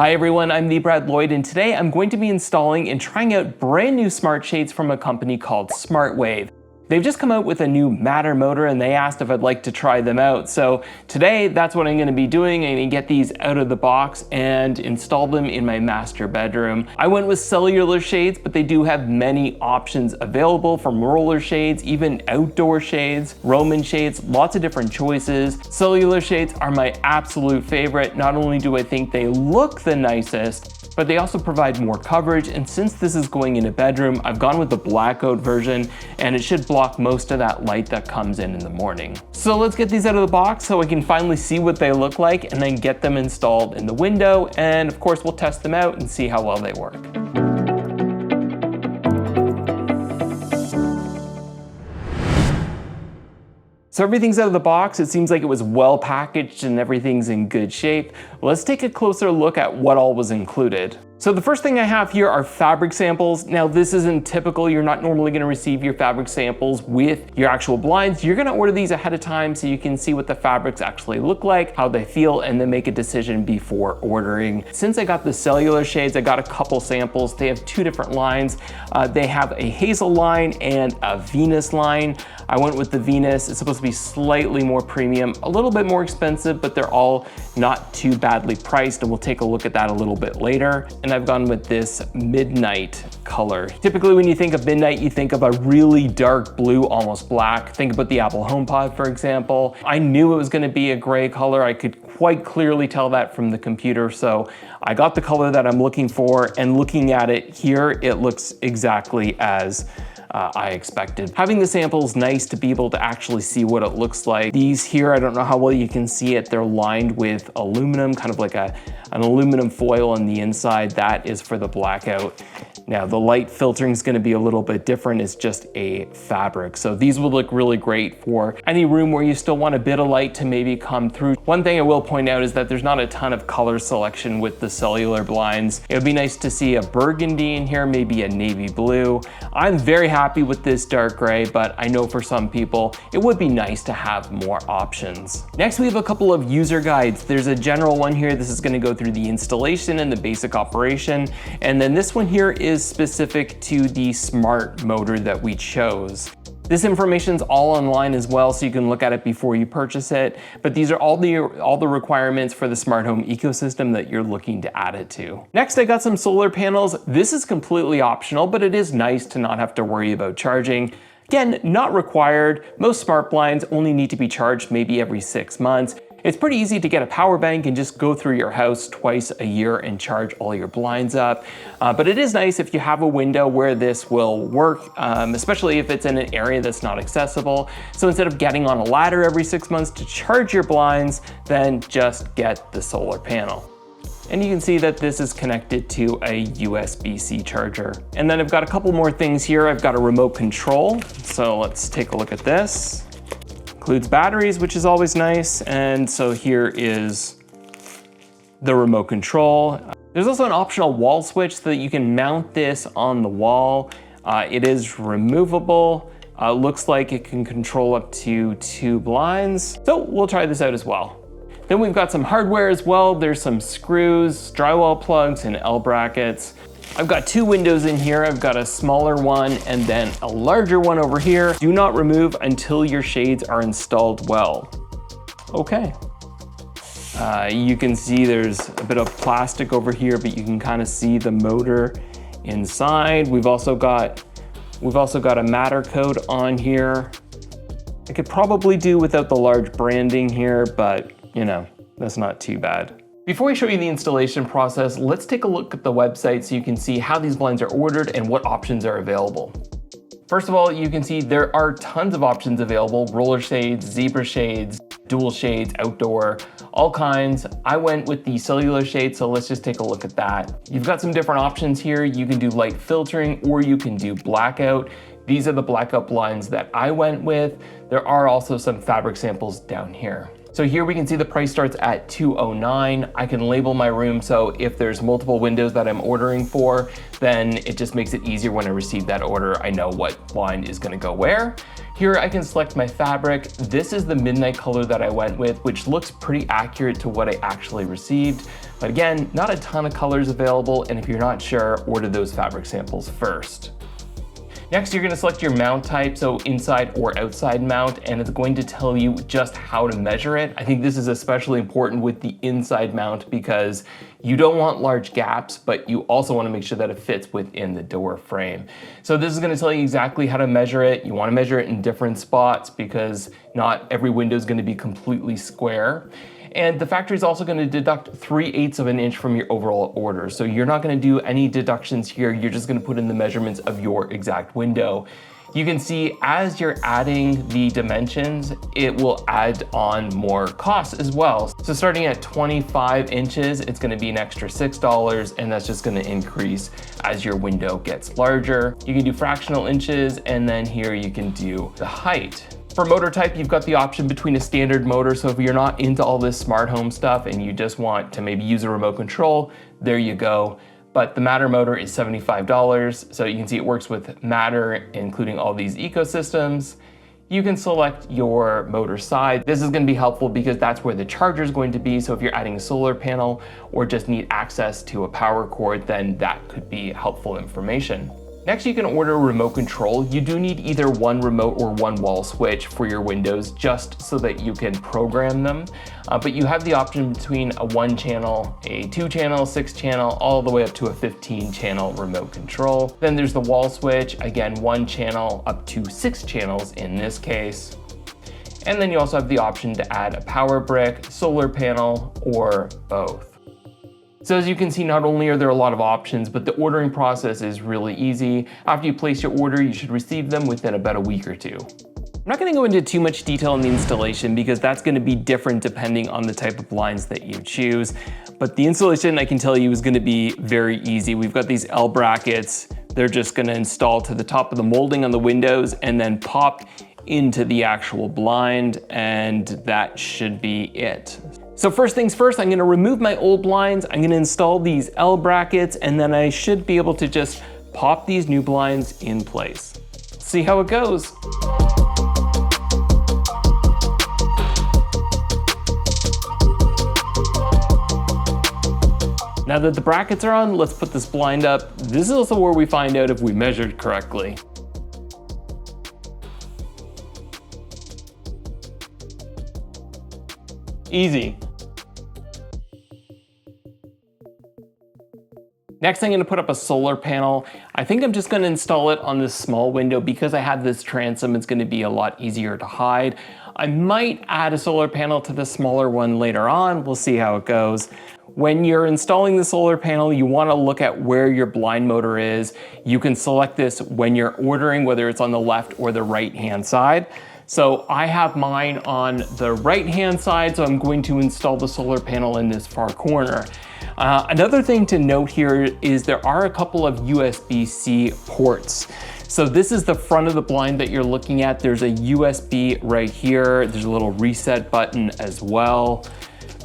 Hi everyone, I'm the Brad Lloyd, and today I'm going to be installing and trying out brand new smart shades from a company called SmartWave. They've just come out with a new Matter motor and they asked if I'd like to try them out. So today, that's what I'm gonna be doing. I'm gonna get these out of the box and install them in my master bedroom. I went with cellular shades, but they do have many options available, from roller shades, even outdoor shades, Roman shades, lots of different choices. Cellular shades are my absolute favorite. Not only do I think they look the nicest, but they also provide more coverage, and since this is going in a bedroom, I've gone with the blackout version, and it should block most of that light that comes in the morning. So let's get these out of the box so I can finally see what they look like, and then get them installed in the window, and of course we'll test them out and see how well they work. So everything's out of the box. It seems like it was well packaged and everything's in good shape. Let's take a closer look at what all was included. So the first thing I have here are fabric samples. Now this isn't typical. You're not normally gonna receive your fabric samples with your actual blinds. You're gonna order these ahead of time so you can see what the fabrics actually look like, how they feel, and then make a decision before ordering. Since I got the cellular shades, I got a couple samples. They have two different lines. They have a hazel line and a Venus line. I went with the Venus. It's supposed to be slightly more premium, a little bit more expensive, but they're all not too badly priced, and we'll take a look at that a little bit later. And I've gone with this midnight color. Typically when you think of midnight, you think of a really dark blue, almost black. Think about the Apple HomePod, for example. I knew it was gonna be a gray color. I could quite clearly tell that from the computer, so I got the color that I'm looking for, and looking at it here, it looks exactly as I expected. Having the sample is nice to be able to actually see what it looks like. These here, I don't know how well you can see it, they're lined with aluminum, kind of like an aluminum foil on the inside. That is for the blackout. Now the light filtering is gonna be a little bit different. It's just a fabric. So these would look really great for any room where you still want a bit of light to maybe come through. One thing I will point out is that there's not a ton of color selection with the cellular blinds. It would be nice to see a burgundy in here, maybe a navy blue. I'm very happy with this dark gray, but I know for some people, it would be nice to have more options. Next, we have a couple of user guides. There's a general one here. This is gonna go through the installation and the basic operation. And then this one here is specific to the smart motor that we chose. This information's all online as well, so you can look at it before you purchase it. But these are all the requirements for the smart home ecosystem that you're looking to add it to. Next, I got some solar panels. This is completely optional, but it is nice to not have to worry about charging. Again, not required. Most smart blinds only need to be charged maybe every 6 months. It's pretty easy to get a power bank and just go through your house twice a year and charge all your blinds up. But it is nice if you have a window where this will work, especially if it's in an area that's not accessible. So instead of getting on a ladder every 6 months to charge your blinds, then just get the solar panel. And you can see that this is connected to a USB-C charger. And then I've got a couple more things here. I've got a remote control. So let's take a look at this. Includes batteries, which is always nice. And so here is the remote control. There's also an optional wall switch so that you can mount this on the wall. It is removable. Looks like it can control up to 2 blinds. So we'll try this out as well. Then we've got some hardware as well. There's some screws, drywall plugs, and L brackets. I've got 2 windows in here. I've got a smaller one and then a larger one over here. Do not remove until your shades are installed well. Okay. You can see there's a bit of plastic over here, but you can kind of see the motor inside. We've also got a Matter code on here. I could probably do without the large branding here, but you know, that's not too bad. Before we show you the installation process, let's take a look at the website so you can see how these blinds are ordered and what options are available. First of all, you can see there are tons of options available: roller shades, zebra shades, dual shades, outdoor, all kinds. I went with the cellular shade, so let's just take a look at that. You've got some different options here. You can do light filtering or you can do blackout. These are the blackout blinds that I went with. There are also some fabric samples down here. So here we can see the price starts at $209. I can label my room, so if there's multiple windows that I'm ordering for, then it just makes it easier when I receive that order. I know what blind is gonna go where. Here I can select my fabric. This is the midnight color that I went with, which looks pretty accurate to what I actually received. But again, not a ton of colors available, and if you're not sure, order those fabric samples first. Next, you're gonna select your mount type, so inside or outside mount, and it's going to tell you just how to measure it. I think this is especially important with the inside mount because you don't want large gaps, but you also wanna make sure that it fits within the door frame. So this is gonna tell you exactly how to measure it. You wanna measure it in different spots because not every window is gonna be completely square. And the factory is also going to deduct 3/8 of an inch from your overall order. So you're not going to do any deductions here. You're just going to put in the measurements of your exact window. You can see as you're adding the dimensions, it will add on more costs as well. So starting at 25 inches, it's going to be an extra $6, and that's just going to increase as your window gets larger. You can do fractional inches, and then here you can do the height. For motor type, you've got the option between a standard motor, so if you're not into all this smart home stuff and you just want to maybe use a remote control, there you go. But the Matter motor is $75, so you can see it works with Matter, including all these ecosystems. You can select your motor side. This is going to be helpful because that's where the charger is going to be, so if you're adding a solar panel or just need access to a power cord, then that could be helpful information. Next, you can order a remote control. You do need either one remote or one wall switch for your windows just so that you can program them. But you have the option between a 1-channel, a 2-channel, 6-channel, all the way up to a 15-channel remote control. Then there's the wall switch, again, 1 channel up to 6 channels in this case. And then you also have the option to add a power brick, solar panel, or both. So as you can see, not only are there a lot of options, but the ordering process is really easy. After you place your order, you should receive them within about a week or two. I'm not gonna go into too much detail on the installation because that's gonna be different depending on the type of blinds that you choose. But the installation, I can tell you, is gonna be very easy. We've got these L brackets. They're just gonna install to the top of the molding on the windows and then pop into the actual blind, and that should be it. So first things first, I'm gonna remove my old blinds, I'm gonna install these L brackets, and then I should be able to just pop these new blinds in place. See how it goes. Now that the brackets are on, let's put this blind up. This is also where we find out if we measured correctly. Easy. Next, I'm gonna put up a solar panel. I think I'm just gonna install it on this small window because I have this transom, it's gonna be a lot easier to hide. I might add a solar panel to the smaller one later on. We'll see how it goes. When you're installing the solar panel, you wanna look at where your blind motor is. You can select this when you're ordering, whether it's on the left or the right-hand side. So I have mine on the right-hand side, so I'm going to install the solar panel in this far corner. Another thing to note here is there are a couple of USB-C ports. So this is the front of the blind that you're looking at. There's a USB right here. There's a little reset button as well.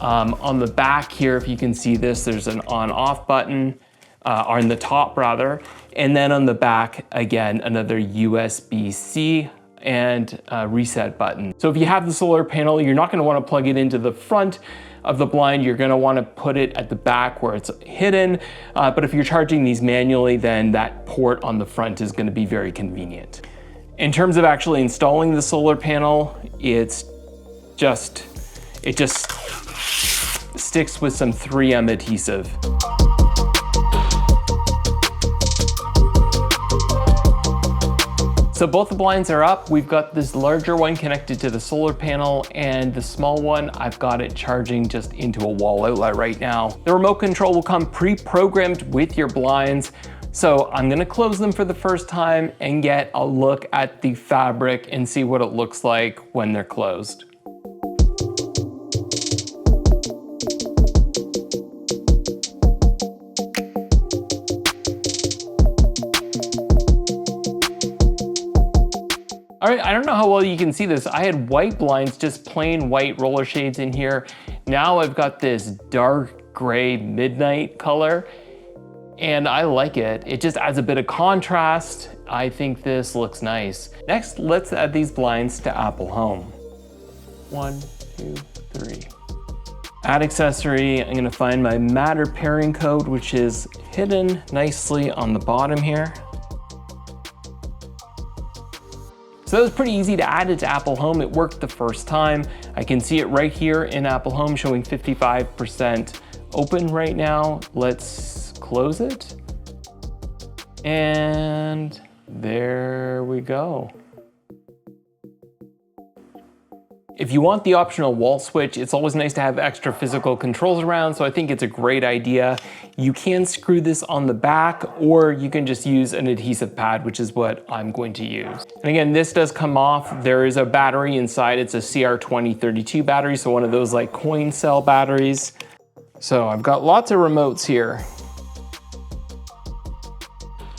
On the back here, if you can see this, there's an on-off button, or on the top rather. And then on the back, again, another USB-C and a reset button. So if you have the solar panel, you're not gonna wanna plug it into the front of the blind, you're gonna wanna put it at the back where it's hidden. But if you're charging these manually, then that port on the front is gonna be very convenient. In terms of actually installing the solar panel, it just sticks with some 3M adhesive. So both the blinds are up. We've got this larger one connected to the solar panel, and the small one, I've got it charging just into a wall outlet right now. The remote control will come pre-programmed with your blinds. So I'm gonna close them for the first time and get a look at the fabric and see what it looks like when they're closed. All right, I don't know how well you can see this. I had white blinds, just plain white roller shades in here. Now I've got this dark gray midnight color, and I like it. It just adds a bit of contrast. I think this looks nice. Next, let's add these blinds to Apple Home. 1, 2, 3. Add accessory, I'm gonna find my Matter pairing code, which is hidden nicely on the bottom here. So that was pretty easy to add it to Apple Home. It worked the first time. I can see it right here in Apple Home showing 55% open right now. Let's close it. And there we go. If you want the optional wall switch, it's always nice to have extra physical controls around, so I think it's a great idea. You can screw this on the back, or you can just use an adhesive pad, which is what I'm going to use. And again, this does come off. There is a battery inside. It's a CR2032 battery, so one of those like coin cell batteries. So I've got lots of remotes here.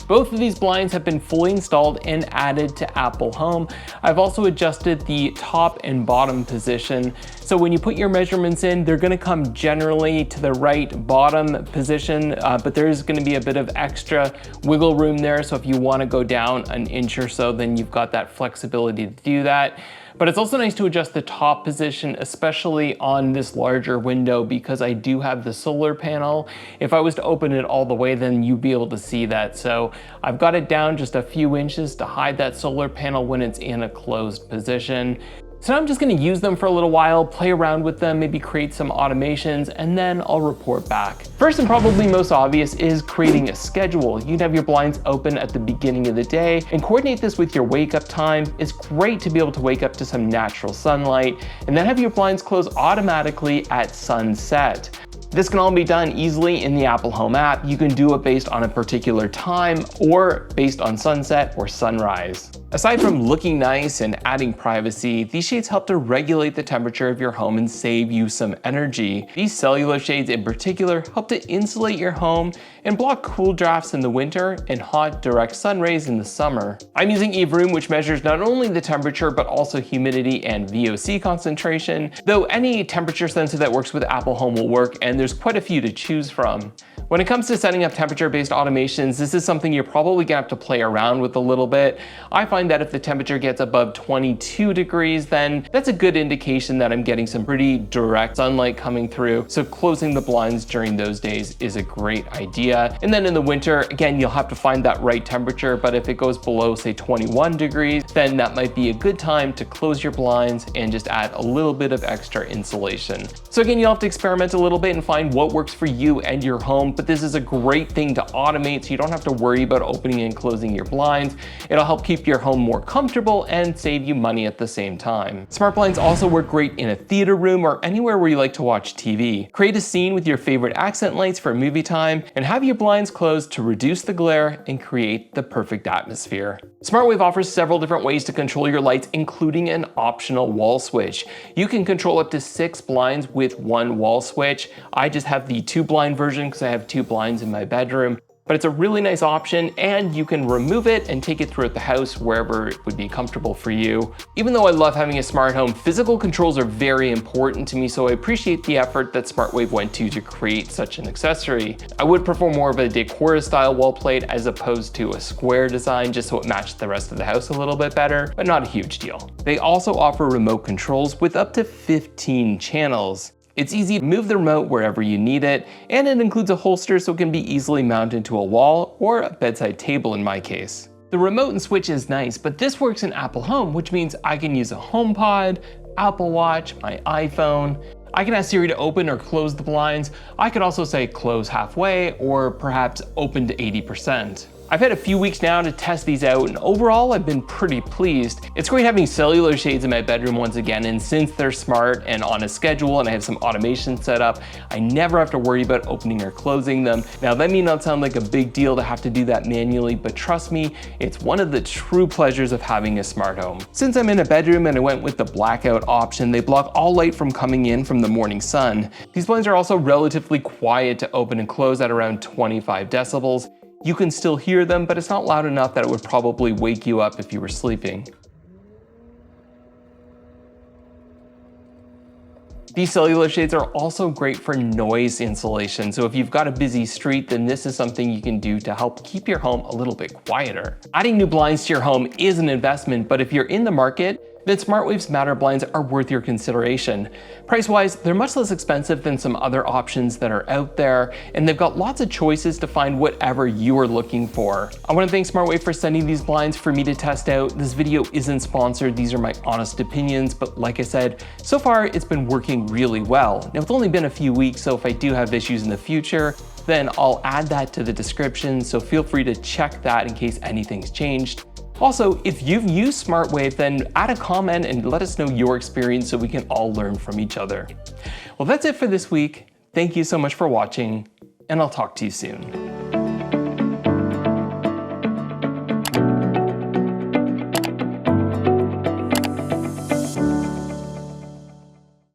Both of these blinds have been fully installed and added to Apple Home. I've also adjusted the top and bottom position. So when you put your measurements in, they're gonna come generally to the right bottom position, but there is gonna be a bit of extra wiggle room there. So if you wanna go down an inch or so, then you've got that flexibility to do that. But it's also nice to adjust the top position, especially on this larger window, because I do have the solar panel. If I was to open it all the way, then you'd be able to see that. So I've got it down just a few inches to hide that solar panel when it's in a closed position. So now I'm just gonna use them for a little while, play around with them, maybe create some automations, and then I'll report back. First and probably most obvious is creating a schedule. You can have your blinds open at the beginning of the day and coordinate this with your wake up time. It's great to be able to wake up to some natural sunlight and then have your blinds close automatically at sunset. This can all be done easily in the Apple Home app. You can do it based on a particular time or based on sunset or sunrise. Aside from looking nice and adding privacy, these shades help to regulate the temperature of your home and save you some energy. These cellular shades in particular help to insulate your home and block cool drafts in the winter and hot direct sun rays in the summer. I'm using Eve Room, which measures not only the temperature but also humidity and VOC concentration, though any temperature sensor that works with Apple Home will work, and there's quite a few to choose from. When it comes to setting up temperature-based automations, this is something you're probably gonna have to play around with a little bit. I find that if the temperature gets above 22 degrees, then that's a good indication that I'm getting some pretty direct sunlight coming through. So closing the blinds during those days is a great idea. And then in the winter, again, you'll have to find that right temperature, but if it goes below, say 21 degrees, then that might be a good time to close your blinds and just add a little bit of extra insulation. So again, you'll have to experiment a little bit and find what works for you and your home, but this is a great thing to automate so you don't have to worry about opening and closing your blinds. It'll help keep your home more comfortable and save you money at the same time. Smart blinds also work great in a theater room or anywhere where you like to watch TV. Create a scene with your favorite accent lights for movie time and have your blinds closed to reduce the glare and create the perfect atmosphere. SmartWave offers several different ways to control your lights, including an optional wall switch. You can control up to 6 blinds with one wall switch. I just have the 2 blind version because I have 2 blinds in my bedroom. But it's a really nice option, and you can remove it and take it throughout the house wherever it would be comfortable for you. Even though I love having a smart home, physical controls are very important to me, so I appreciate the effort that SmartWave went to create such an accessory. I would prefer more of a decor style wall plate as opposed to a square design, just so it matched the rest of the house a little bit better, but not a huge deal. They also offer remote controls with up to 15 channels. It's easy to move the remote wherever you need it, and it includes a holster so it can be easily mounted to a wall or a bedside table in my case. The remote and switch is nice, but this works in Apple Home, which means I can use a HomePod, Apple Watch, my iPhone. I can ask Siri to open or close the blinds. I could also say close halfway or perhaps open to 80%. I've had a few weeks now to test these out, and overall I've been pretty pleased. It's great having cellular shades in my bedroom once again, and since they're smart and on a schedule and I have some automation set up, I never have to worry about opening or closing them. Now that may not sound like a big deal to have to do that manually, but trust me, it's one of the true pleasures of having a smart home. Since I'm in a bedroom and I went with the blackout option, they block all light from coming in from the morning sun. These blinds are also relatively quiet to open and close at around 25 decibels. You can still hear them, but it's not loud enough that it would probably wake you up if you were sleeping. These cellular shades are also great for noise insulation, so if you've got a busy street, then this is something you can do to help keep your home a little bit quieter. Adding new blinds to your home is an investment, but if you're in the market, then SmartWaves Matter blinds are worth your consideration. Price-wise, they're much less expensive than some other options that are out there, and they've got lots of choices to find whatever you are looking for. I want to thank SmartWave for sending these blinds for me to test out. This video isn't sponsored, these are my honest opinions, but like I said, so far it's been working really well. Now it's only been a few weeks, so if I do have issues in the future, then I'll add that to the description, so feel free to check that in case anything's changed. Also, if you've used SmartWave, then add a comment and let us know your experience so we can all learn from each other. Well, that's it for this week. Thank you so much for watching, and I'll talk to you soon.